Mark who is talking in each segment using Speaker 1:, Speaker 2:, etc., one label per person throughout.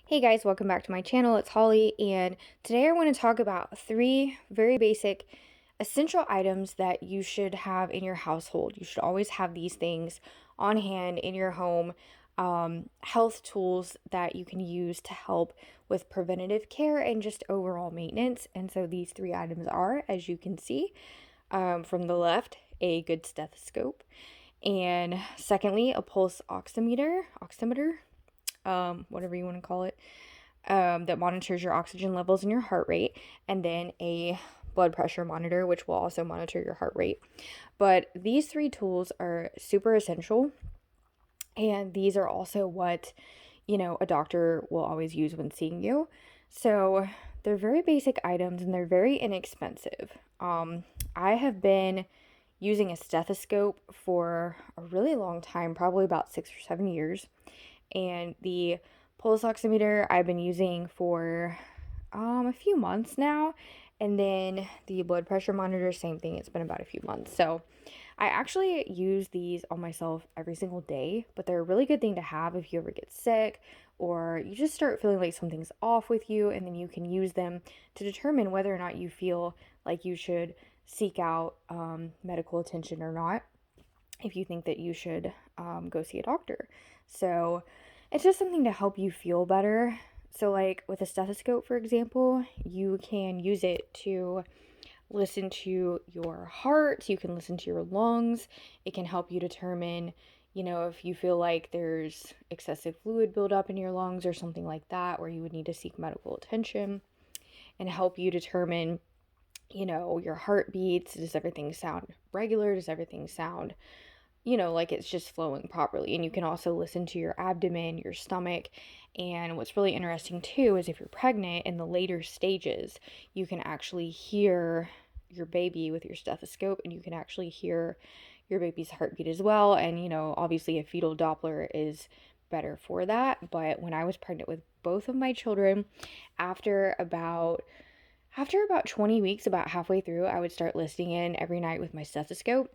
Speaker 1: Hey guys, welcome back to my channel. It's Holly, and today I want to talk about three very basic essential items that you should have in your household. You should always have these things on hand in your home, health tools that you can use to help with preventative care and just overall maintenance. And so these three items are, as you can see from the left, a good stethoscope, and secondly, a pulse oximeter, whatever you want to call it, that monitors your oxygen levels and your heart rate, and then a blood pressure monitor, which will also monitor your heart rate. But these three tools are super essential, and these are also what, a doctor will always use when seeing you. So they're very basic items and they're very inexpensive. I have been using a stethoscope for a really long time, probably about 6 or 7 years. And the pulse oximeter I've been using for a few months now. And then the blood pressure monitor, same thing, it's been about a few months. So I actually use these on myself every single day, but they're a really good thing to have if you ever get sick or you just start feeling like something's off with you, and then you can use them to determine whether or not you feel like you should seek out medical attention or not, if you think that you should go see a doctor. So it's just something to help you feel better. So, like with a stethoscope, for example, you can use it to listen to your heart, you can listen to your lungs. It can help you determine, if you feel like there's excessive fluid buildup in your lungs or something like that, where you would need to seek medical attention, and help you determine, your heartbeats. Does everything sound regular? Does everything sound like it's just flowing properly? And you can also listen to your abdomen, your stomach. And what's really interesting too is if you're pregnant in the later stages, you can actually hear your baby with your stethoscope, and you can actually hear your baby's heartbeat as well. And, obviously a fetal Doppler is better for that. But when I was pregnant with both of my children, after about 20 weeks, about halfway through, I would start listening in every night with my stethoscope.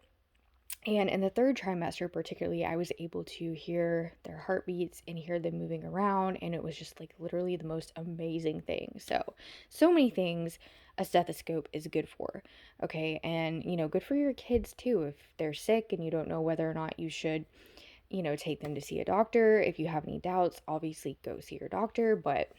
Speaker 1: And in the third trimester, particularly, I was able to hear their heartbeats and hear them moving around. And it was just like literally the most amazing thing. So many things a stethoscope is good for. Okay. And, good for your kids too. If they're sick and you don't know whether or not you should, take them to see a doctor. If you have any doubts, obviously go see your doctor. But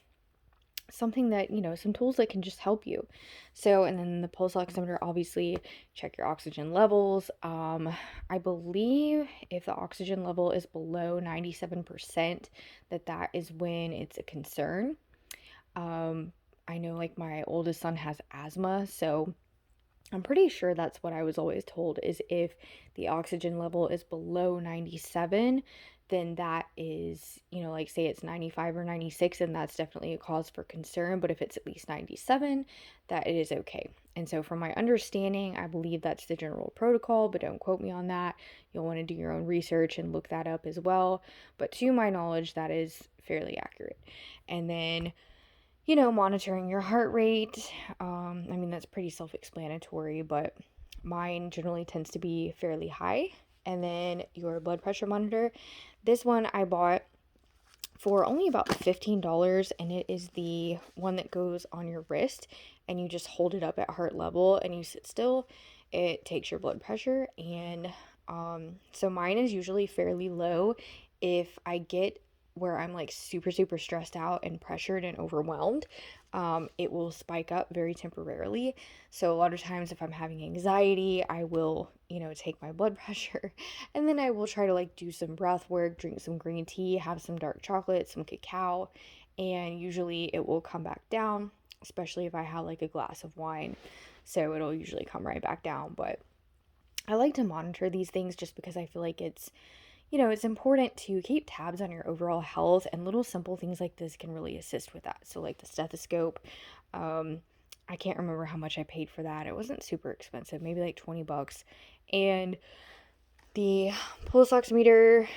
Speaker 1: something that, some tools that can just help you. So, and then the pulse oximeter, obviously check your oxygen levels. I believe if the oxygen level is below 97%, that is when it's a concern. I know like my oldest son has asthma, so I'm pretty sure that's what I was always told, is if the oxygen level is below 97, then that is, like say it's 95 or 96, and that's definitely a cause for concern. But if it's at least 97, that it is okay. And so from my understanding, I believe that's the general protocol, but don't quote me on that. You'll want to do your own research and look that up as well. But to my knowledge, that is fairly accurate. And then monitoring your heart rate. I mean, that's pretty self explanatory, but mine generally tends to be fairly high. And then your blood pressure monitor. This one I bought for only about $15, and it is the one that goes on your wrist, and you just hold it up at heart level and you sit still. It takes your blood pressure, and so mine is usually fairly low. If I get where I'm like super, super stressed out and pressured and overwhelmed, it will spike up very temporarily. So a lot of times if I'm having anxiety, I will, take my blood pressure, and then I will try to like do some breath work, drink some green tea, have some dark chocolate, some cacao, and usually it will come back down, especially if I have like a glass of wine. So it'll usually come right back down. But I like to monitor these things just because I feel like it's important to keep tabs on your overall health, and little simple things like this can really assist with that. So, like the stethoscope, I can't remember how much I paid for that. It wasn't super expensive, maybe like 20 bucks. And the pulse oximeter,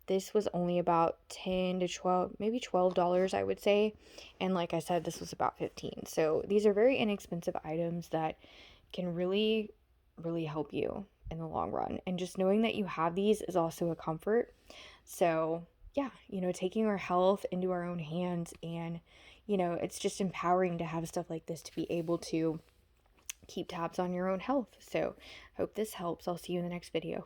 Speaker 1: this was only about 10 to 12, maybe $12, I would say. And like I said, this was about 15. So, these are very inexpensive items that can really, really help you in the long run. And just knowing that you have these is also a comfort. So, yeah, taking our health into our own hands. And, it's just empowering to have stuff like this to be able to keep tabs on your own health. So, hope this helps. I'll see you in the next video.